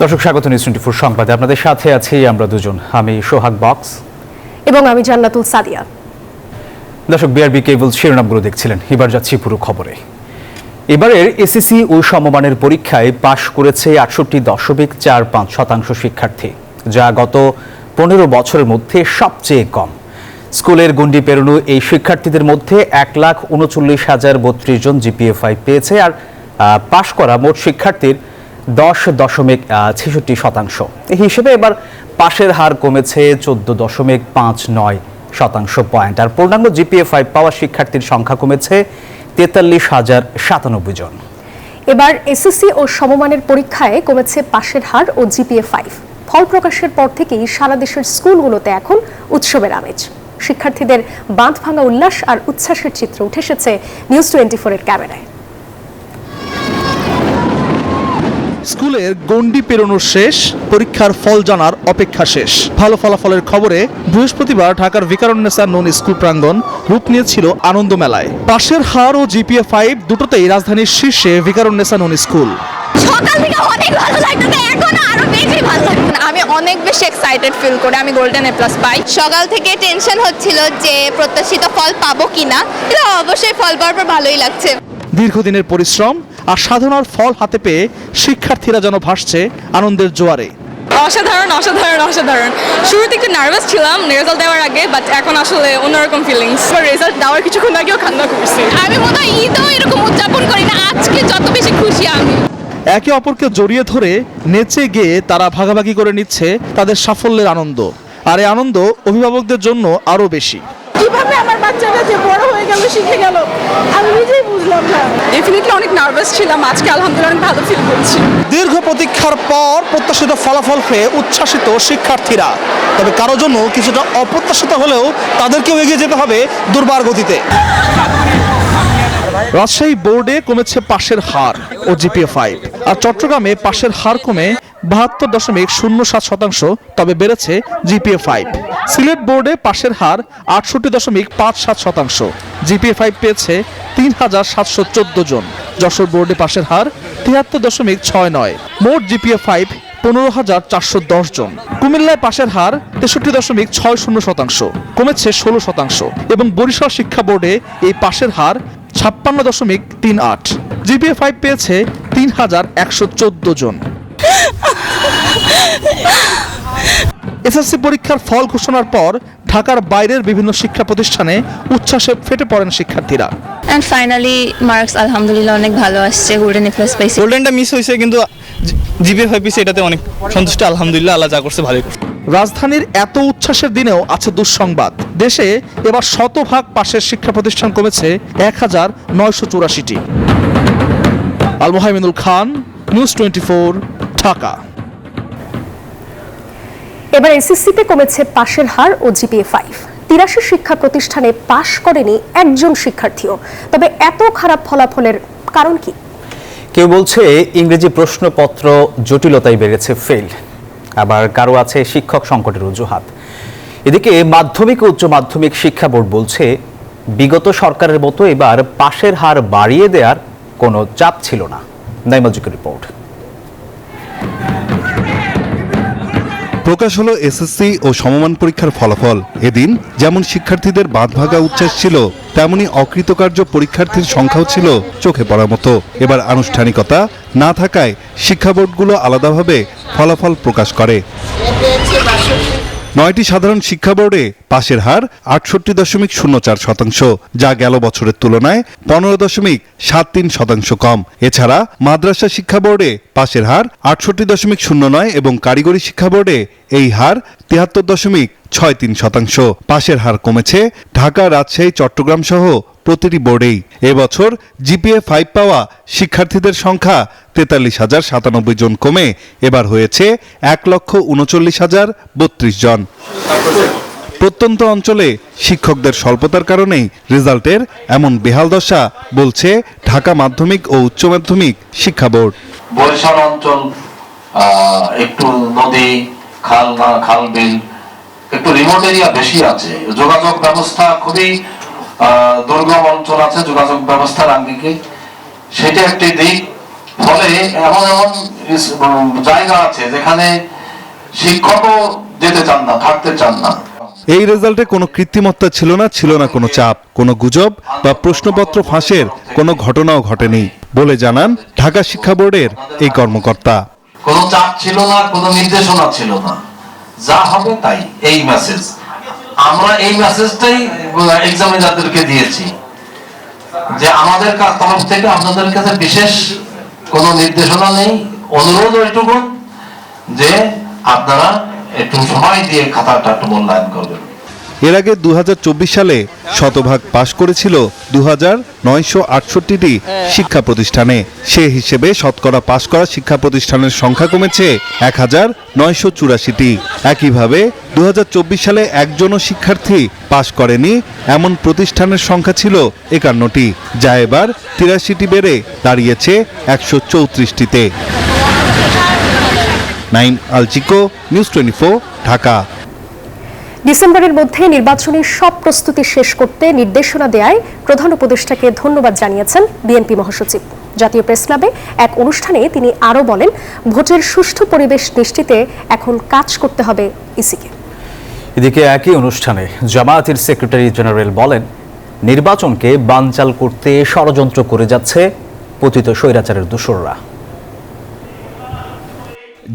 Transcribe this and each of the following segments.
দর্শক স্বাগত নিউজ 24 সংবাদে আপনাদের সাথে আছি আমরা দুজন, আমি সোহাগ বক্স এবং আমি জান্নাতুল সাদিয়া। দর্শক বিআরবি কেবল শিরোনামগুলো দেখছিলেন, এবার যাচ্ছি পুরো খবরে। এবারের এসএসসি ও সমমানের পরীক্ষায় পাশ করেছে 68.45% শিক্ষার্থী, যা গত 15 বছরের মধ্যে সবচেয়ে কম। স্কুলের গণ্ডি পেরোনো এই শিক্ষার্থীদের মধ্যে 1,39,032 জন GPA-5 পেয়েছে, আর পাশ করা মোট শিক্ষার্থীর 10.66%। এই হিসেবে এবার পাশের হার কমেছে 14.59% পয়েন্ট, আর পূর্ণাঙ্গ GPA-5 পাওয়া শিক্ষার্থীর সংখ্যা কমেছে 43,097 জন। এবার এসএসসি ও সমমানের পরীক্ষায় কমেছে পাশের হার ও GPA-5। ফল প্রকাশের পর থেকেই সারা দেশের স্কুলগুলোতে এখন উৎসবের আমেজ। শিক্ষার্থীদের বাঁধ ভাঙা উল্লাস আর উচ্ছ্বাসের চিত্র উঠে এসেছে নিউজ 24 এর ক্যামেরায়। স্কুলের গণ্ডি পেরোনো শেষ, পরীক্ষার ফল জানার অপেক্ষা শেষ। ভালো ফলাফলের খবরে বৃহস্পতিবার ঢাকার ভিকারুন্নেসা নূন স্কুল প্রাঙ্গণ রূপ নিয়েছিল আনন্দ মেলায়। পাশের হার ও GPA-5 দুটোতেই রাজধানীর শীর্ষে ভিকারুন্নেসা নূন স্কুল। সকাল থেকে অনেক ভালো লাগতেছে, এখন আরো বেশি ভালো লাগছে। আমি অনেক বেশি এক্সাইটেড ফিল করে আমি গোল্ডেন A+ পাই। সকাল থেকে টেনশন হচ্ছিল যে প্রত্যাশিত ফল পাবো কিনা, কিন্তু অবশ্যই ফল পাওয়ার পর ভালোই লাগছে। দীর্ঘদিনের পরিশ্রম আর সাধনার ফল হাতে পেয়ে শিক্ষার্থীরা যেন ভাসছে আনন্দের জোয়ারে। অসাধারণ অসাধারণ অসাধারণ। শুরুতে একটু নার্ভাস ছিলাম রেজাল্ট দেওয়ার আগে, বাট এখন আসলে অন্যরকম ফিলিংস। রেজাল্ট দেওয়ার কিছুক্ষণ আগেও কান্না করছি। আমি মনে হয় ঈদও এরকম উদযাপন করি না, আজকে যত বেশি খুশি আমি। একে অপরকে জড়িয়ে ধরে নেচে গেয়ে তারা ভাগাভাগি করে নিচ্ছে তাদের সাফল্যের আনন্দ, আর এই আনন্দ অভিভাবকদের জন্য আরও বেশি। কিভাবে আমার বাচ্চাটা যে বড় হয়ে গেল, শিখে গেল, আমি নিজেই বুঝলাম না। ডেফিনেটলি অনেক নার্ভাস ছিলাম, আজকে আলহামদুলিল্লাহ অনেক ভালো ফিল করছি। দীর্ঘ প্রতীক্ষার পর প্রত্যাশিত ফলাফল পেয়ে উচ্ছ্বাসিত শিক্ষার্থীরা। তবে কারো জন্য কিছুটা অপ্রত্যাশিত হলেও তাদেরকেও এগিয়ে যেতে হবে দুর্বার গতিতে। রাজশাহী বোর্ডে কমেছে পাশের হার ও GPA-5, আর চট্টগ্রামে পাশের হার কমে 72.07%, তবে বেড়েছে GPA-5। সিলেট বোর্ডে পাশের হার 68.57%, GPA-5 পেয়েছে 3,714 জন। যশোর বোর্ডে পাশের হার 73.69, মোট GPA-5 15,410 জন। কুমিল্লায় পাশের হার 63.60%, কমেছে 16%, এবং বরিশাল শিক্ষা বোর্ডে এই পাশের হার 56.38, GPA-5 পেয়েছে 3,114 জন। এসএসসি পরীক্ষার ফল ঘোষণার পর ঢাকার বাইরের বিভিন্ন শিক্ষা প্রতিষ্ঠানে উচ্ছ্বাসে ফেটে পড়েন শিক্ষার্থীরা। এন্ড ফাইনালি মার্কস আলহামদুলিল্লাহ অনেক ভালো আসছে, গোল্ডেন A+ পাইছি। গোল্ডেনটা মিস হয়েছে, কিন্তু GPA-5 পেয়েছি, এটাতে অনেক সন্তুষ্ট। আলহামদুলিল্লাহ, আল্লাহ যা করছে ভালোই করছে। রাজধানীর এত উচ্ছ্বাসের দিনেও আছে দুঃসংবাদ। দেশে এবার শতভাগ পাশের শিক্ষা প্রতিষ্ঠান কমেছে 1,984টি। আল মোহাইমিনুল খান, নিউজ 24, ঢাকা। এবার এসএসসিতে কমেছে পাশের হার ও GPA-5। 83 শিক্ষা প্রতিষ্ঠানে পাশ করেনি একজন শিক্ষার্থীও। তবে এত খারাপ ফলাফলের কারণ কি? কেউ বলছে ইংরেজি প্রশ্নপত্র জটিলতায় বেড়েছে ফেল, আবার কারো আছে শিক্ষক সংকটের অজুহাত। এদিকে মাধ্যমিক ও উচ্চ মাধ্যমিক শিক্ষা বোর্ড বলছে বিগত সরকারের মতো এবার পাশের হার বাড়িয়ে দেওয়ার কোনো চাপ ছিল না। নাইমাজিকের রিপোর্ট। প্রকাশ হলো এসএসসি ও সমমান পরীক্ষার ফলাফল। এদিন যেমন শিক্ষার্থীদের বাঁধভাঙা উচ্ছ্বাস ছিল, তেমনি অকৃতকার্য পরীক্ষার্থীর সংখ্যাও ছিল চোখে পড়ার মতো। এবার আনুষ্ঠানিকতা না থাকায় শিক্ষা বোর্ডগুলো আলাদাভাবে ফলাফল প্রকাশ করে। 9টি সাধারণ শিক্ষা বোর্ডে পাশের হার 68.04%, যা গেল বছরের তুলনায় 15.73% কম। এছাড়া মাদ্রাসা শিক্ষা বোর্ডে পাশের হার 68.09 এবং কারিগরি শিক্ষা বোর্ডে এই হার 73.63%। পাশের হার কমেছে ঢাকা, রাজশাহী, চট্টগ্রাম সহ প্রতিটি বোর্ডেই। এবছর GPA-5 পাওয়া শিক্ষার্থীদের সংখ্যা 43,097 জন কমে এবার হয়েছে 1,39,032 জন। প্রত্যন্ত অঞ্চলে শিক্ষকদের স্বল্পতার কারণেই রেজাল্টের এমন বেহাল দশা, বলছে ঢাকা মাধ্যমিক ও উচ্চ মাধ্যমিক শিক্ষা বোর্ড। বরিশাল অঞ্চল একটু নদী, খাল বিল, একটু রিমোট এরিয়া বেশি আছে, যোগাযোগ ব্যবস্থা খুবই দুর্গম অঞ্চল আছে যোগাযোগ ব্যবস্থার আঙ্গিকে, সেটা একটি দিক। ফলে এমন এমন জায়গা আছে যেখানে শিক্ষকও যেতে চান না, থাকতে চান না। এই রেজাল্টে কোনো কৃত্রিমত্তা ছিল না কোনো চাপ, কোনো গুজব বা প্রশ্নপত্র ফাঁসের কোনো ঘটনাও ঘটেনি বলে জানান ঢাকা শিক্ষা বোর্ডের এই কর্মকর্তা। কোনো চাপ ছিল না, কোনো নির্দেশনা ছিল না, যা হবে তাই, এই মেসেজ। আমরা এই মেসেজটাই এক্সামিনারদেরকে দিয়েছি যে আমাদের তরফ থেকে আপনাদের কাছে বিশেষ কোনো নির্দেশনা নেই, অনুরোধ ওইটুকু যে আপনারা একটু সময় দিয়ে খাতাটা একটু মূল্যায়ন করবেন। এর আগে 2024 সালে শতভাগ পাশ করেছিল 2968টি শিক্ষা প্রতিষ্ঠানে। সে হিসেবে শতকরা পাশ করা শিক্ষা প্রতিষ্ঠানের সংখ্যা কমেছে 1984টি। একইভাবে 2024 সালে একজনও শিক্ষার্থী পাশ করেনি এমন প্রতিষ্ঠানের সংখ্যা ছিল 51টি, যা এবার 83টি বেড়ে দাঁড়িয়েছে 134টিতে। নাইম আলচিকো, নিউজ 24, ঢাকা। ডিসেম্বরের মধ্যে নির্বাচনের সব প্রস্তুতি শেষ করতে নির্দেশনা দেয়ায় প্রধান উপদেষ্টাকে ধন্যবাদ জানিয়েছেন বিএনপি মহাসচিব। জাতীয় প্রেস ক্লাবে এক অনুষ্ঠানে তিনি আরও বলেন, ভোটের সুষ্ঠু পরিবেশ নিশ্চিতে এখন কাজ করতে হবে ইসিকে। এদিকে একই অনুষ্ঠানে জামায়াতের সেক্রেটারি জেনারেল বলেন, নির্বাচনকে বানচাল করতে ষড়যন্ত্র করে যাচ্ছে পতিত স্বৈরাচারের দোসররা।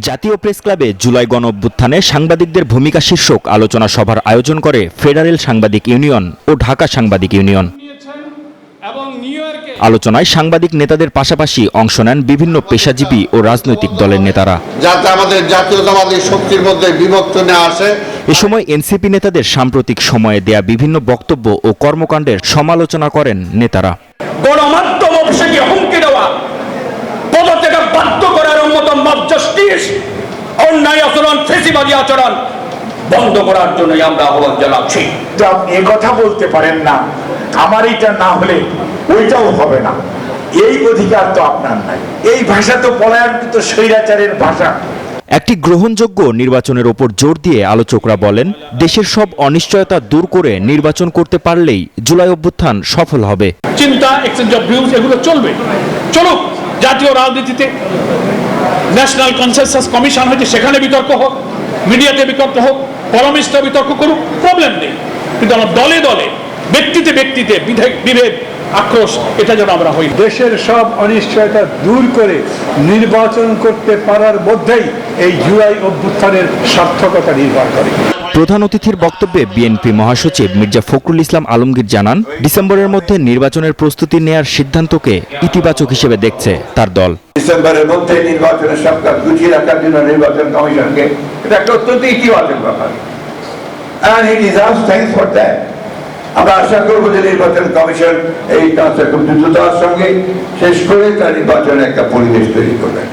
জাতীয় প্রেস ক্লাবে জুলাই গণঅভ্যুত্থানে সাংবাদিকদের ভূমিকা শীর্ষক আলোচনা সভার আয়োজন করে ফেডারেল সাংবাদিক ইউনিয়ন ও ঢাকা সাংবাদিক ইউনিয়ন। আলোচনায় সাংবাদিক নেতাদের পাশাপাশি অংশ নেন বিভিন্ন পেশাজীবী ও রাজনৈতিক দলের নেতারা। যাতে আমাদের জাতীয়তাবাদী শক্তির মধ্যে বিভক্ত না আসে। এ সময় এনসিপি নেতাদের সাম্প্রতিক সময়ে দেয়া বিভিন্ন বক্তব্য ও কর্মকাণ্ডের সমালোচনা করেন নেতারা। গণমাধ্যম অফিসে হুমকি দেওয়া, পদত্যাগে বাধ্য করার মতো মব জাস্টিস, অন্যায় আচরণ, ফেসিবাদী আচরণ বন্ধ করার জন্য আমরা আহ্বান জানাচ্ছি। আপনি এ কথা বলতে পারেন না, আমার এটা না হলে ওইটাও হবে না, এই অধিকার তো আপনার নাই। এই ভাষা তো পলায়নকৃত স্বৈরাচারের ভাষা। একটি গ্রহণযোগ্য নির্বাচনের ওপর জোর দিয়ে আলোচকরা বলেন, দেশের সব অনিশ্চয়তা দূর করে নির্বাচন করতে পারলেই জুলাই অভ্যুত্থান সফল হবে। চিন্তা, এক্সচেঞ্জ অফ ভিউজ এগুলো চলবে, চলুক। জাতীয় রাজনীতিতে ন্যাশনাল কনসেনসাস কমিশন হয়েছে, সেখানে বিতর্ক হোক, মিডিয়াতে বিতর্ক হোক, কলামিস্টরা বিতর্ক করুক, প্রবলেম নেই। কিন্তু আমরা দলে দলে, ব্যক্তিতে ব্যক্তিতে বিভেদ, আক্রোশ, এটা যেন আমরা হই। দেশের সব অনিশ্চয়তা দূর করে নির্বাচন করতে পারার মধ্যেই এই জুলাই অভ্যুত্থানের সার্থকতা নির্ভর করে। প্রধান অতিথির বক্তব্যে বিএনপি মহাসচিব মির্জা ফখরুল ইসলাম আলমগীর জানান, ডিসেম্বরের মধ্যে নির্বাচনের প্রস্তুতি নেয়ার সিদ্ধান্তকে ইতিবাচক হিসেবে দেখছে তার দল। ডিসেম্বরের মধ্যে নির্বাচনের সব কাজ গুছিয়ে রাখার জন্য নির্বাচন কমিশনকে, এটা একটা অত্যন্ত ইতিবাচক ব্যাপার। And he deserves thanks for that. আমরা আশা করবো যে নির্বাচন কমিশন এই কাজটা খুব দ্রুততার সঙ্গে শেষ করে তার নির্বাচনে একটা পরিবেশ তৈরি করবে।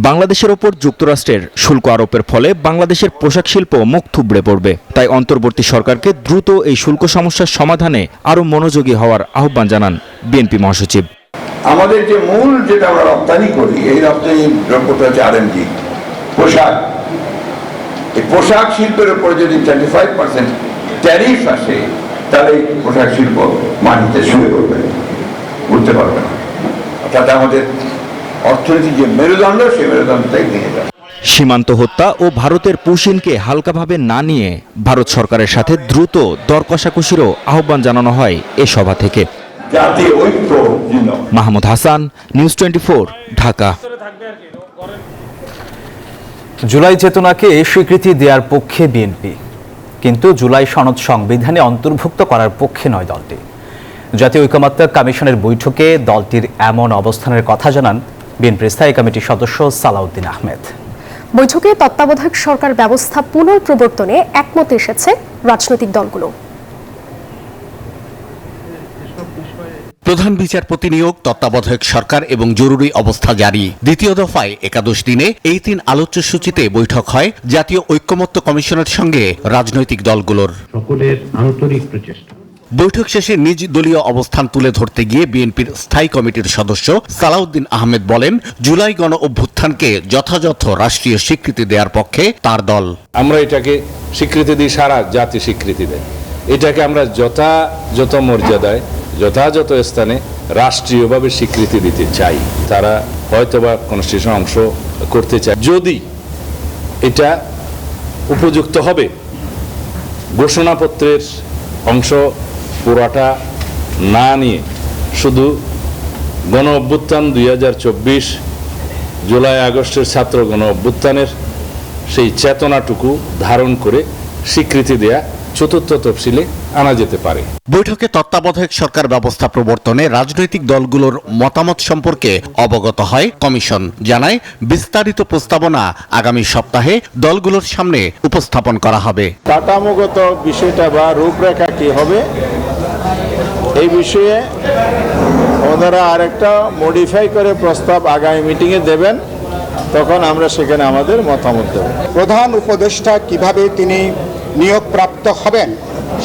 বাংলাদেশের ওপর যুক্তরাষ্ট্রের শুল্ক আরোপের ফলে বাংলাদেশের পোশাক শিল্প মুখ থুবড়ে পড়বে। তাই অন্তর্বর্তী সরকারকে দ্রুত এই শুল্ক সমস্যার সমাধানে আরও মনোযোগী হওয়ার আহ্বান জানান বিএনপি মহাসচিব। আমাদের যে মূল যেটা আমরা রপ্তানি করি, এই রপ্তানি দ্রব্যটা হচ্ছে আরএমজি, পোশাক। এই পোশাক শিল্পের উপর যদি 35% ট্যারিফ আসে, তাহলে পোশাক শিল্প মাটিতে শুয়ে পড়বে, উঠতে পারবে না। অর্থাৎ আমাদের অর্থনীতির যে মেরুদণ্ড, সেই মেরুদণ্ডটাই ভেঙে যাবে। সীমান্ত হত্যা ও ভারতের পুশিনকে হালকাভাবে না নিয়ে ভারত সরকারের সাথে দ্রুত দর কষাকষিরও আহ্বান জানানো হয় এ সভা থেকে। জাতীয় ঐক্য। মাহমুদ হাসান, নিউজ 24, ঢাকা। জুলাই চেতনাকে স্বীকৃতি দেওয়ার পক্ষে বিএনপি, কিন্তু জুলাই সনদ সংবিধানে অন্তর্ভুক্ত করার পক্ষে নয় দলটি। জাতীয় ঐকমত্য কমিশনের বৈঠকে দলটির এমন অবস্থানের কথা জানান বিএনপির স্থায়ী কমিটির সদস্য সালাউদ্দিন আহমেদ। বৈঠকে তত্ত্বাবধায়ক সরকার ব্যবস্থা পুনঃপ্রবর্তনে একমত এসেছে রাজনৈতিক দলগুলো। প্রধান বিচারপতি নিয়োগ, তত্ত্বাবধায়ক সরকার এবং জরুরি অবস্থা জারি। দ্বিতীয় দফায় 11 দিনে এই 3 আলোচ্য সূচিতে বৈঠক হয় জাতীয় ঐকমত্য কমিশনের সঙ্গে রাজনৈতিক দলগুলোর। সকলের আন্তরিক প্রচেষ্টা। বৈঠক শেষে নিজ দলীয় অবস্থান তুলে ধরতে গিয়ে বিএনপির স্থায়ী কমিটির সদস্য সালাউদ্দিন আহমেদ বলেন, জুলাই গণ অভ্যুত্থানকে যথাযথ রাষ্ট্রীয় স্বীকৃতি দেওয়ার পক্ষে তার দল। আমরা এটাকে স্বীকৃতি দিই, সারা জাতি স্বীকৃতি দেয়। এটাকে আমরা যথাযথ মর্যাদায় যথাযথ স্থানে রাষ্ট্রীয়ভাবে স্বীকৃতি দিতে চাই। তারা হয়তোবা কনস্টিটিউশন অংশ করতে চায়, যদি এটা উপযুক্ত হবে। ঘোষণাপত্রের অংশ পুরাটা না নিয়ে শুধু গণ অভ্যুত্থান 2024 জুলাই আগস্টের ছাত্র গণ অভ্যুত্থানের সেই চেতনাটুকু ধারণ করে স্বীকৃতি দেয়া চতুর্থ তফসিলে আনা যেতে পারে। বৈঠকে তত্ত্বাবধায়ক সরকার ব্যবস্থা প্রবর্তনে রাজনৈতিক দলগুলোর মতামত সম্পর্কে অবগত হয় কমিশন। জানায় বিস্তারিত প্রস্তাবনা আগামী সপ্তাহে দলগুলোর সামনে উপস্থাপন করা হবে। কাঠামোগত বিষয়টা বা রূপরেখা কি হবে এই বিষয়ে ওনারা আরেকটা মডিফাই করে প্রস্তাব আগামী মিটিংয়ে দেবেন, তখন আমরা সেখানে আমাদের মতামত দেব। প্রধান উপদেষ্টা কিভাবে তিনি নিয়োগপ্রাপ্ত হবেন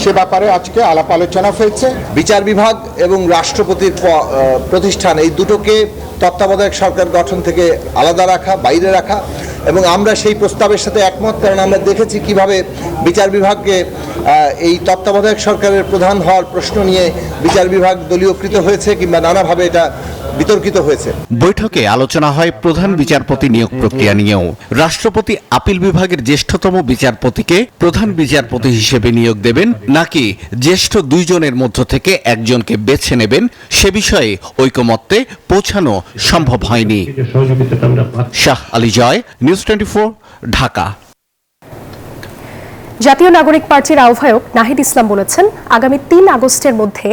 সে ব্যাপারে আজকে আলাপ আলোচনা হয়েছে। বিচার বিভাগ এবং রাষ্ট্রপতির প্রতিষ্ঠান এই দুটোকে তত্ত্বাবধায়ক সরকার গঠন থেকে আলাদা রাখা, বাইরে রাখা, এবং আমরা সেই প্রস্তাবের সাথে একমত, কারণ আমরা দেখেছি কিভাবে বিচার বিভাগকে এই তত্ত্বাবধায়ক সরকারের প্রধান হওয়ার প্রশ্ন নিয়ে বিচার বিভাগ দলীয়কৃত হয়েছে কিংবা নানাভাবে এটা বিতর্কিত হয়েছে। বৈঠকে আলোচনা হয় প্রধান বিচারপতি নিয়োগ প্রক্রিয়া নিয়েও। রাষ্ট্রপতি আপিল বিভাগের জ্যেষ্ঠতম বিচারপতিকে প্রধান বিচারপতি হিসেবে নিয়োগ দেবেন নাকি জ্যেষ্ঠ দুইজনের মধ্য থেকে একজনকে বেছে নেবেন সে বিষয়ে ঐকমত্যে পৌঁছানো সম্ভব হয়নি। শাহ আলী জয়, নিউজ 24, ঢাকা। জাতীয় নাগরিক পার্টির আহ্বায়ক নাহিদ ইসলাম বলেছেন, আগামী 3 আগস্টের মধ্যে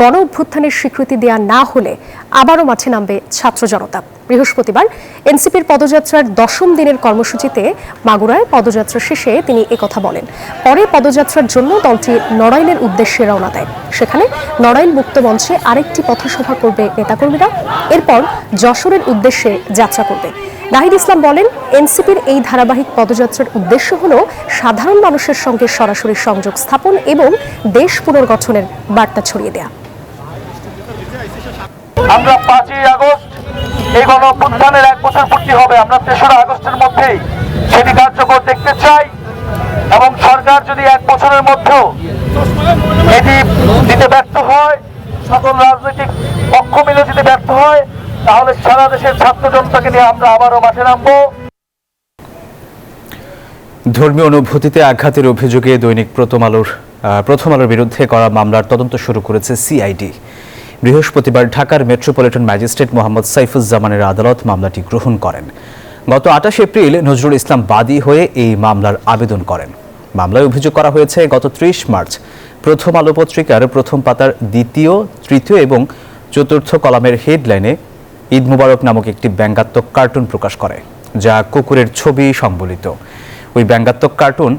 গণ অভ্যুত্থানের স্বীকৃতি দেওয়া না হলে আবারও মাঠে নামবে ছাত্র জনতা। বৃহস্পতিবার এনসিপির পদযাত্রার 10ম দিনের কর্মসূচিতে মাগুরায় পদযাত্রা শেষে তিনি একথা বলেন। পরে পদযাত্রার জন্য দলটি নড়াইলের উদ্দেশ্যে রওনা দেয়। সেখানে নড়াইল মুক্ত মঞ্চে আরেকটি পথসভা করবে নেতাকর্মীরা। এরপর যশোরের উদ্দেশ্যে যাত্রা করবে। নাহিদ ইসলাম বলেন, এনসিপির এই ধারাবাহিক পদযাত্রার উদ্দেশ্য হল সাধারণ মানুষের সঙ্গে সরাসরি সংযোগ স্থাপন এবং দেশ পুনর্গঠনের বার্তা ছড়িয়ে দেয়া। আমরা 5ই আগস্ট এই গণ অভ্যুত্থানের 1 বছর পূর্তি হবে। আমরা 3রা আগস্টের মধ্যেই সেটি কার্যকর দেখতে চাই, এবং সরকার যদি 1 বছরের মধ্যেও এটি দিতে ব্যর্থ হয়, সকল রাজনৈতিক পক্ষ মিলে যদি ব্যর্থ হয়, তাহলে সারা দেশের ছাত্র জনতাকে নিয়ে আমরা আবারও মাঠে নামবো। ধর্মীয় অনুভূতিতে আঘাতের অভিযোগে দৈনিক প্রথম আলোর বিরুদ্ধে করা মামলার তদন্ত শুরু করেছে সিআইডি। বৃহস্পতিবার ঢাকার মেট্রোপলিটন ম্যাজিস্ট্রেট মোহাম্মদ সাইফুজ্জামানের আদালত মামলাটি গ্রহণ করেন। গত 28 এপ্রিল নজরুল ইসলাম বাদী হয়ে এই মামলার আবেদন করেন। মামলায় অভিযোগ করা হয়েছে, গত 30 মার্চ প্রথম আলো পত্রিকার প্রথম পাতার 2য়, 3য় এবং 4র্থ কলামের হেডলাইনে ঈদ মুবারক নামক একটি ব্যঙ্গাত্মক কার্টুন প্রকাশ করে, যা কুকুরের ছবি সংবলিত। ওই ব্যঙ্গাত্মক কার্টুন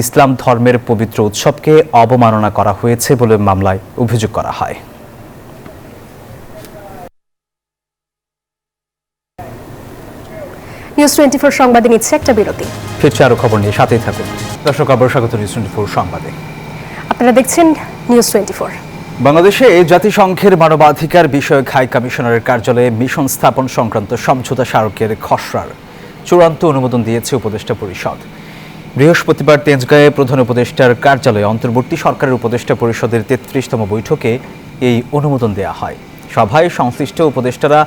ইসলাম ধর্মের পবিত্র উৎসবকে অবমাননা করা হয়েছে বলে মামলায় অভিযোগ করা হয়। নিউজ 24 সংবাদে নিচ্ছে একটা বিরতি। ফিরছে আরো খবর নিয়ে, সাথেই থাকুন। দর্শক, আবার স্বাগত নিউজ 24 সংবাদে। আপনারা দেখছেন নিউজ 24। বাংলাদেশে জাতিসংঘের মানবাধিকার বিষয়ক হাই কমিশনারের কার্যালয়ে মিশন স্থাপন সংক্রান্ত সমঝোতা স্মারকের খসড়ার চূড়ান্ত অনুমোদন দিয়েছে উপদেষ্টা পরিষদ। বৃহস্পতিবার তেজগাঁয়ে প্রধান উপদেষ্টার কার্যালয়ে অন্তর্বর্তী সরকারের উপদেষ্টা পরিষদের 33তম বৈঠকে এই অনুমোদন দেওয়া হয়। সভায় সংশ্লিষ্ট উপদেষ্টারা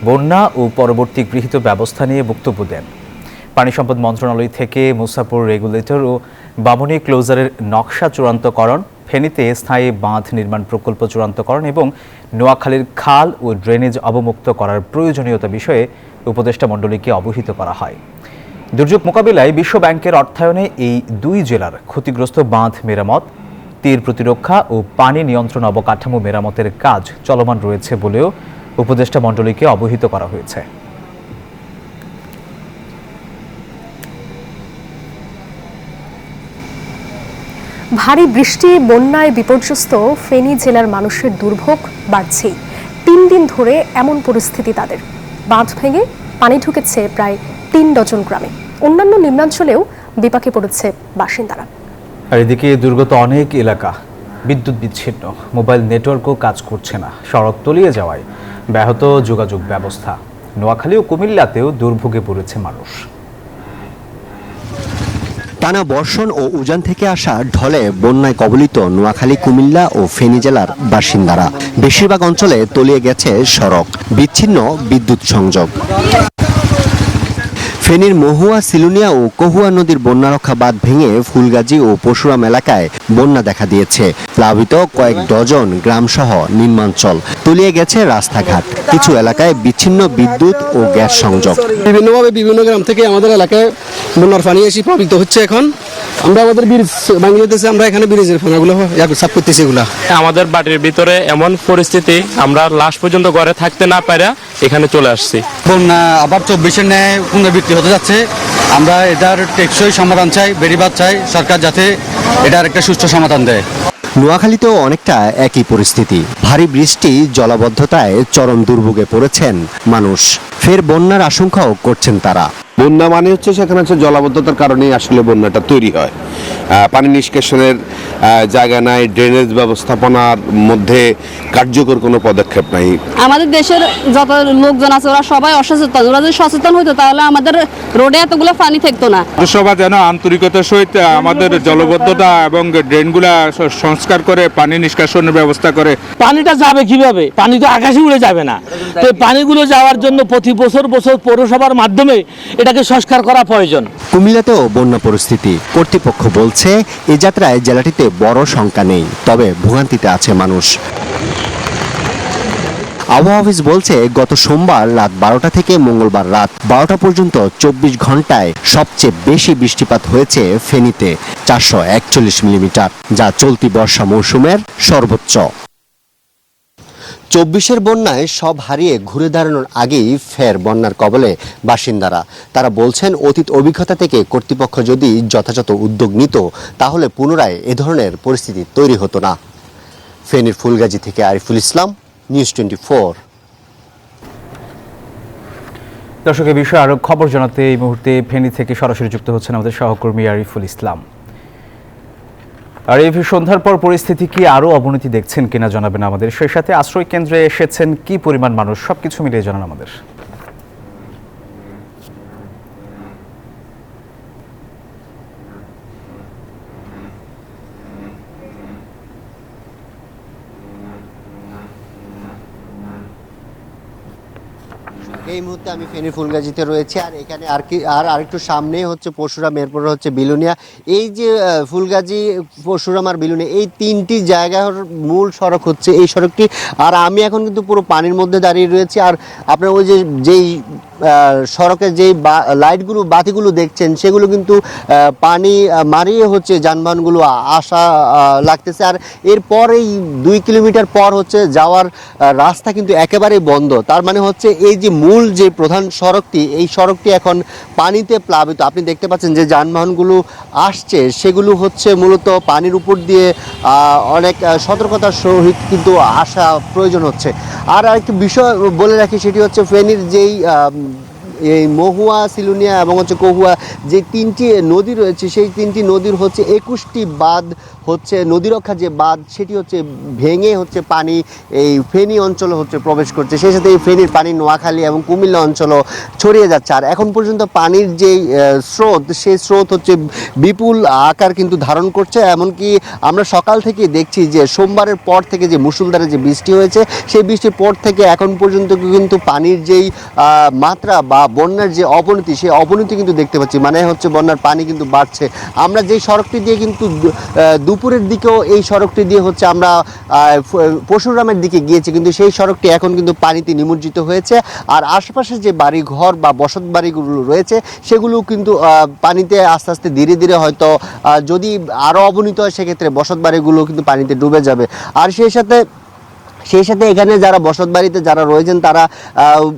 বন্যা ও পরবর্তী গৃহীত ব্যবস্থা নিয়ে বক্তব্য দেন। পানি সম্পদ মন্ত্রণালয় থেকে মুসাপুর রেগুলেটর ও বামনী ক্লোজারের নকশা চূড়ান্তকরণ, ফেনীতে স্থায়ী বাঁধ নির্মাণ প্রকল্প চূড়ান্তকরণ এবং নোয়াখালীর খাল ও ড্রেনেজ অবমুক্ত করার প্রয়োজনীয়তা বিষয়ে উপদেষ্টা মণ্ডলীকে অবহিত করা হয়। দুর্যোগ মোকাবিলায় বিশ্ব ব্যাংকের অর্থায়নে এই 2 জেলার ক্ষতিগ্রস্ত বাঁধ মেরামত, তীর প্রতিরক্ষা ও পানি নিয়ন্ত্রণ অবকাঠামো মেরামতের কাজ চলমান রয়েছে বলেও উপদেষ্টা মণ্ডলীকে অবহিত করা হয়েছে। ভারী বৃষ্টি, বন্যায় বিপর্যস্ত ফেনী জেলার মানুষের দুর্ভোগ বাড়ছেই। 3 দিন ধরে এমন পরিস্থিতি তাদের। বাঁধ ভেঙে পানি ঢুকেছে প্রায় 3 ডজন গ্রামে। অন্যান্য নিম্নাঞ্চলেও বিপাকে পড়েছে বাসিন্দারা। আর এদিকে দুর্গত অনেক এলাকা বিদ্যুৎ বিচ্ছিন্ন, মোবাইল নেটওয়ার্কও কাজ করছে না। সড়ক তলিয়ে যাওয়ায় ব্যাহত যোগাযোগ ব্যবস্থা। নোয়াখালী ও কুমিল্লাতেও দুর্ভোগে পড়েছে মানুষ। টানা বর্ষণ ও উজান থেকে আসা ঢলে বন্যায় কবলিত নোয়াখালী, কুমিল্লা ও ফেনী জেলার বাসিন্দারা। বেশিরভাগ অঞ্চলে তলিয়ে গেছে সড়ক, বিচ্ছিন্ন বিদ্যুৎ সংযোগ। ফেনীর মহুয়া, সিলুনিয়া ও কহুয়া নদীর বন্যা রক্ষা বাঁধ ভেঙে ফুলগাজী ও পরশুরাম এলাকায় বন্যা দেখা দিয়েছে। প্লাবিত কয়েক ডজন গ্রামসহ নিম্নাঞ্চল, তলিয়ে গেছে রাস্তাঘাট, কিছু এলাকায় বিচ্ছিন্ন বিদ্যুৎ ও গ্যাস সংযোগ। বিভিন্নভাবে বিভিন্ন গ্রাম থেকে আমাদের এলাকায় বন্যার পানি এসে প্লাবিত হচ্ছে। এখন আমরা আমাদের ব্রিজ ভাঙিয়ে দিতেছি, আমরা এখানে ব্রিজের ফানাগুলো সাফ করতেছি। এগুলা আমাদের বাড়ির ভিতরে এমন পরিস্থিতি, আমরা লাস্ট পর্যন্ত ঘরে থাকতে না পারা এখানে চলে আসছি। বন্যা আবার 24-এর ন্যায় পুনরাবৃত্তি হতে যাচ্ছে। আমরা এটার টেকসই সমাধান চাই, বেড়িবাঁধ চাই, সরকার যাতে এটার একটা সুষ্ঠু সমাধান দেয়। নোয়াখালীতেও অনেকটা একই পরিস্থিতি। ভারী বৃষ্টি, জলাবদ্ধতায় চরম দুর্ভোগে পড়েছেন মানুষ। ফের বন্যার আশঙ্কাও করছেন তারা। বন্যা মানে হচ্ছে সেখানে হচ্ছে জলাবদ্ধতার কারণেই আসলে বন্যাটা তৈরি হয়। পানি নিষ্কাশনের জায়গা নাই, ড্রেনেজ ব্যবস্থাপনার মধ্যে কার্যকর কোনো পদক্ষেপ নাই। আমাদের দেশের যত লোকজন আছে ওরা সবাই অসচেতন। ওরা যদি সচেতন হতো তাহলে আমাদের রোডে এতগুলো পানি থাকতো না। সবাই যেন আন্তরিকতার সহিত আমাদের জলবদ্ধতা এবং ড্রেনগুলা সংস্কার করে পানি নিষ্কাশনের ব্যবস্থা করে। পানিটা যাবে কিভাবে? পানি তো আকাশে উড়ে যাবে না। তো পানিগুলো যাওয়ার জন্য প্রতি বছর পৌরসভার মাধ্যমে এটাকে সংস্কার করা প্রয়োজন। কুমিল্লাতেও বন্যা পরিস্থিতি। কর্তৃপক্ষ বলছে এই যাত্রায় জেলাটিতে বড় শঙ্কা নেই, তবে ভোগান্তিতে আছে মানুষ। আবহাওয়া অফিস বলছে গত সোমবার রাত 12টা থেকে মঙ্গলবার রাত 12টা পর্যন্ত 24 ঘন্টায় সবচেয়ে বেশি বৃষ্টিপাত হয়েছে ফেনীতে 441 মিলিমিটার, যা চলতি বর্ষা মৌসুমের সর্বোচ্চ। 24-এর বন্যায় সব হারিয়ে ঘুরে দাঁড়ানোর আগেই ফের বন্যার কবলে বাসিন্দারা। তারা বলছেন অতীত অভিজ্ঞতা থেকে কর্তৃপক্ষ যদি যথাযথ উদ্যোগ নিত তাহলে পুনরায় এ ধরনের পরিস্থিতি তৈরি হতো না। ফেনীর ফুলগাজী থেকে আরিফুল ইসলাম, নিউজ 24। দর্শক, এই বিষয়ে আরো খবর জানাতে এই মুহূর্তে ফেনী থেকে সরাসরি যুক্ত হচ্ছেন আমাদের সহকর্মী আরিফুল ইসলাম। আর এই সন্ধ্যার পর পরিস্থিতি কি আরো অবনতি দেখছেন কিনা জানাবেন আমাদের। সেই সাথে আশ্রয় কেন্দ্রে এসেছেন কি পরিমাণ মানুষ, সবকিছু মিলিয়ে জানান আমাদের। এই মুহূর্তে আমি ফেনী ফুলগাজীতে রয়েছে, আর এখানে আর একটু সামনেই হচ্ছে পরশুরাম, এরপরে হচ্ছে বিলুনিয়া। এই যে ফুলগাজী, পরশুরাম আর বিলুনিয়া, এই তিনটি জায়গার মূল সড়ক হচ্ছে এই সড়কটি। আর আমি এখন কিন্তু পুরো পানির মধ্যে দাঁড়িয়ে রয়েছি। আর আপনার ওই যেই সড়কের যেই লাইটগুলো, বাতিগুলো দেখছেন, সেগুলো কিন্তু পানি মারিয়ে হচ্ছে যানবাহনগুলো আসা লাগতেছে। আর এরপর এই 2 কিলোমিটার পর হচ্ছে যাওয়ার রাস্তা কিন্তু একেবারেই বন্ধ। তার মানে হচ্ছে এই যে মূল যে প্রধান সড়কটি, এই সড়কটি এখন পানিতে প্লাবিত। আপনি দেখতে পাচ্ছেন যে যানবাহনগুলো আসছে সেগুলো হচ্ছে মূলত পানির উপর দিয়ে অনেক সতর্কতার সহিত কিন্তু আসা প্রয়োজন হচ্ছে। আর আরেকটি বিষয় বলে রাখি, সেটি হচ্ছে ফেনীর যেই এই মহুয়া, সিলুনিয়া এবং হচ্ছে কহুয়া যে তিনটি নদী রয়েছে, সেই তিনটি নদীর হচ্ছে 21টি বাঁধ হচ্ছে নদীরক্ষা যে বাঁধ, সেটি হচ্ছে ভেঙে হচ্ছে পানি এই ফেনী অঞ্চলে হচ্ছে প্রবেশ করছে। সেই সাথে এই ফেনীর পানি নোয়াখালী এবং কুমিল্লা অঞ্চলও ছড়িয়ে যাচ্ছে। আর এখন পর্যন্ত পানির যেই স্রোত, সেই স্রোত হচ্ছে বিপুল আকার কিন্তু ধারণ করছে। এমনকি আমরা সকাল থেকে দেখছি যে সোমবারের পর থেকে যে মুষলধারে যে বৃষ্টি হয়েছে, সেই বৃষ্টির পর থেকে এখন পর্যন্ত কিন্তু পানির যেই মাত্রা বা বন্যার যে অবনতি, সেই অবনতি কিন্তু দেখতে পাচ্ছি। মানে হচ্ছে বন্যার পানি কিন্তু বাড়ছে। আমরা যেই সড়কটি দিয়ে কিন্তু দুপুরের দিকেও এই সড়কটি দিয়ে হচ্ছে আমরা পরশুরামের দিকে গিয়েছি, কিন্তু সেই সড়কটি এখন কিন্তু পানিতে নিমজ্জিত হয়েছে। আর আশেপাশে যে বাড়ি ঘর বা বসত বাড়িগুলো রয়েছে, সেগুলো কিন্তু পানিতে আস্তে আস্তে ধীরে ধীরে হয়তো যদি আরও অবনতি হয়, সেক্ষেত্রে বসত বাড়িগুলো কিন্তু পানিতে ডুবে যাবে। আর সেই সাথে এখানে যারা বসত বাড়িতে যারা রয়েছেন, তারা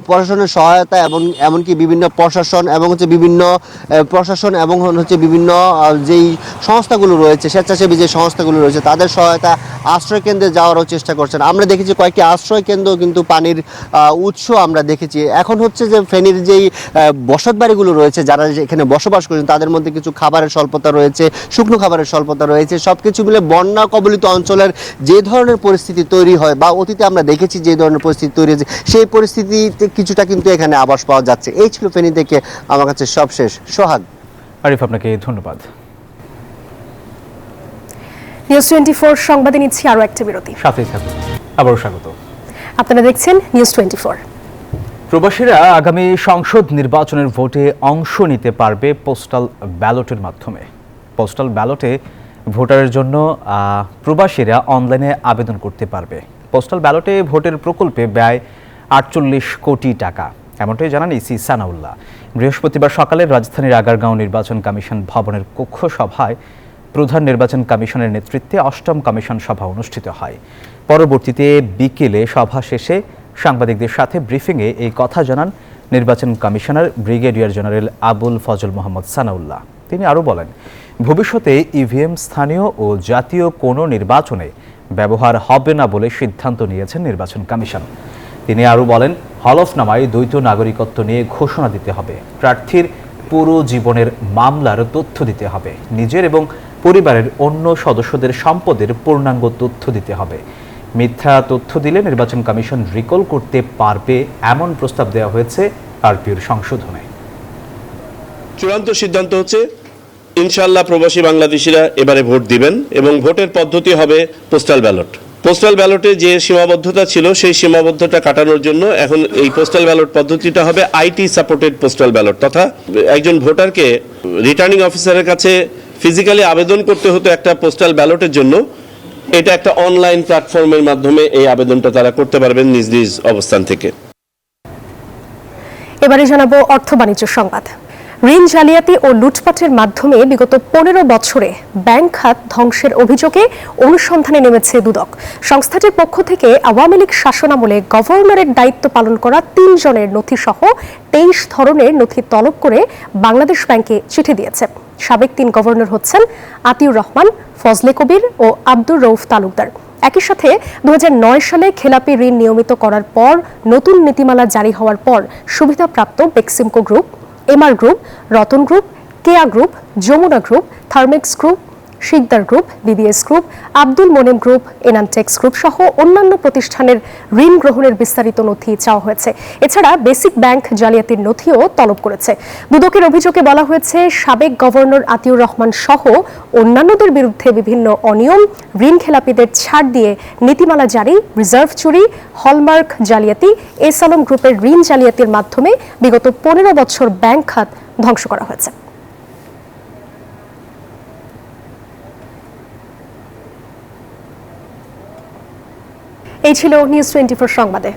প্রশাসনের সহায়তা এবং এমনকি বিভিন্ন প্রশাসন এবং হচ্ছে বিভিন্ন যেই সংস্থাগুলো রয়েছে, স্বেচ্ছাসেবী যে সংস্থাগুলো রয়েছে, তাদের সহায়তা আশ্রয় কেন্দ্রে যাওয়ারও চেষ্টা করছেন। আমরা দেখেছি কয়েকটি আশ্রয় কেন্দ্র কিন্তু পানির উৎস আমরা দেখেছি। এখন হচ্ছে যে ফেনীর যেই বসত বাড়িগুলো রয়েছে, যারা এখানে বসবাস করছেন, তাদের মধ্যে কিছু খাবারের স্বল্পতা রয়েছে, শুকনো খাবারের স্বল্পতা রয়েছে। সব কিছু মিলে বন্যা কবলিত অঞ্চলের যে ধরনের পরিস্থিতি তৈরি হয় বা অতীতে আমরা দেখেছি যে ধরনের পরিস্থিতি তৈরি হয়েছে, সেই পরিস্থিতিতে কিছুটা কিন্তু এখানে আভাস পাওয়া যাচ্ছে। এই ছিল ফেনী থেকে আমার কাছে সবশেষ। সোহাগ। আরিফ, আপনাকে ধন্যবাদ। নিউজ 24 সংবাদে নিচ্ছি আরও একটা বিরতি। সাথেই থাকুন, আবারও স্বাগত। আপনারা দেখছেন নিউজ 24। প্রবাসীরা আগামী সংসদ নির্বাচনের ভোটে অংশ নিতে পারবে পোস্টাল ব্যালটের মাধ্যমে। পোস্টাল ব্যালটে ভোটারের জন্য প্রবাসীরা অনলাইনে আবেদন করতে পারবে। পোস্টাল ব্যালটে ভোটের প্রকল্পে ব্যয় 48 কোটি টাকা, এমনটাই জানান ইসি সানাউল্লাহ। বৃহস্পতিবার সকালে রাজধানীর আগারগাঁও নির্বাচন কমিশন ভবনের কক্ষ সভায় প্রধান নির্বাচন কমিশনের নেতৃত্বে 8ম কমিশন সভা অনুষ্ঠিত হয়। পরবর্তীতে বিকেলে সভা শেষে সাংবাদিকদের সাথে ব্রিফিংয়ে এই কথা জানান নির্বাচন commissioner brigadier general Abul Fazal Mohammad Sanaullah. তিনি আরও বলেন, ভবিষ্যতে ইভিএম স্থানীয় ও জাতীয় কোনো নির্বাচনে ব্যবহার হবে না বলে সিদ্ধান্ত নিয়েছেন নির্বাচন কমিশন। তিনি আরও বলেন, হলফনামায় দ্বৈত নাগরিকত্ব নিয়ে ঘোষণা দিতে হবে, প্রার্থীর পুরো জীবনের মামলার তথ্য দিতে হবে, নিজের এবং পরিবারের অন্য সদস্যদের সম্পদের পূর্ণাঙ্গ তথ্য দিতে হবে। মিথ্যা তথ্য দিলে নির্বাচন কমিশন রিকল করতে পারবে এমন প্রস্তাব দেওয়া হয়েছে আরপিওর সংশোধনে। চূড়ান্ত সিদ্ধান্ত হচ্ছে ইনশাআল্লাহ প্রবাসী বাংলাদেশিরা এবারে ভোট দিবেন এবং ভোটের পদ্ধতি হবে পোস্টাল ব্যালট। পোস্টাল ব্যালটে যে সীমাবদ্ধতা ছিল সেই সীমাবদ্ধতা কাটানোর জন্য এখন এই পোস্টাল ব্যালট পদ্ধতিটা হবে আইটি সাপোর্টেড পোস্টাল ব্যালট, তথা একজন ভোটারকে রিটার্নিং অফিসারের কাছে ফিজিক্যালি আবেদন করতে হতো একটা পোস্টাল ব্যালটের জন্য। এটা একটা অনলাইন প্ল্যাটফর্মের মাধ্যমে এই আবেদনটা তারা করতে পারবেন নিজ নিজ অবস্থান থেকে। এবারে জানাবো অর্থ বাণিজ্য সংবাদ। ঋণ জালিয়াতি ও লুটপাটের মাধ্যমে বিগত 15 বছরে ব্যাংক খাত ধ্বংসের অভিযোগে অনুসন্ধানে নেমেছে দুদক। সংস্থাটির পক্ষ থেকে আওয়ামী লীগ শাসনামলে গভর্নরের দায়িত্ব পালন করা 3 জনের নথিসহ 23 ধরনের নথি তলব করে বাংলাদেশ ব্যাংকে চিঠি দিয়েছে। সাবেক 3 গভর্নর হচ্ছেন আতিউর রহমান, ফজলে কবির ও আব্দুর রউফ তালুকদার। একই সাথে 2009 সালে খেলাপি ঋণ নিয়মিত করার পর নতুন নীতিমালা জারি হওয়ার পর সুবিধাপ্রাপ্ত Beximco group, MR group, Ratan group, Keya group, Jamuna group, Thermex group, Sikder group, BBS group, Abdul Monem group, এনানটেক্স গ্রুপ সহ অন্যান্য প্রতিষ্ঠানের ঋণ গ্রহণের বিস্তারিত নথি চাওয়া হয়েছে। এছাড়া বেসিক ব্যাংক জালিয়াতির নথিও তলব করেছে। দুদকের অভিযোগে বলা হয়েছে, সাবেক গভর্নর আতিউর রহমান সহ অন্যান্যদের বিরুদ্ধে বিভিন্ন অনিয়ম, ঋণ খেলাপিদের ছাড় দিয়ে নীতিমালা জারি, রিজার্ভ চুরি, হলমার্ক জালিয়াতি, এস আলম গ্রুপের ঋণ জালিয়াতির মাধ্যমে বিগত 15 বছর ব্যাংক খাত ধ্বংস করা হয়েছে। এই ছিল নিউজ 24 সংবাদে।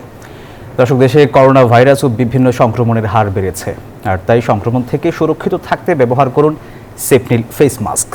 দর্শক, দেশে করোনা ভাইরাস ও বিভিন্ন সংক্রমণের হার বেড়েছে, আর তাই সংক্রমণ থেকে সুরক্ষিত থাকতে ব্যবহার করুন সেফনিল ফেস মাস্ক।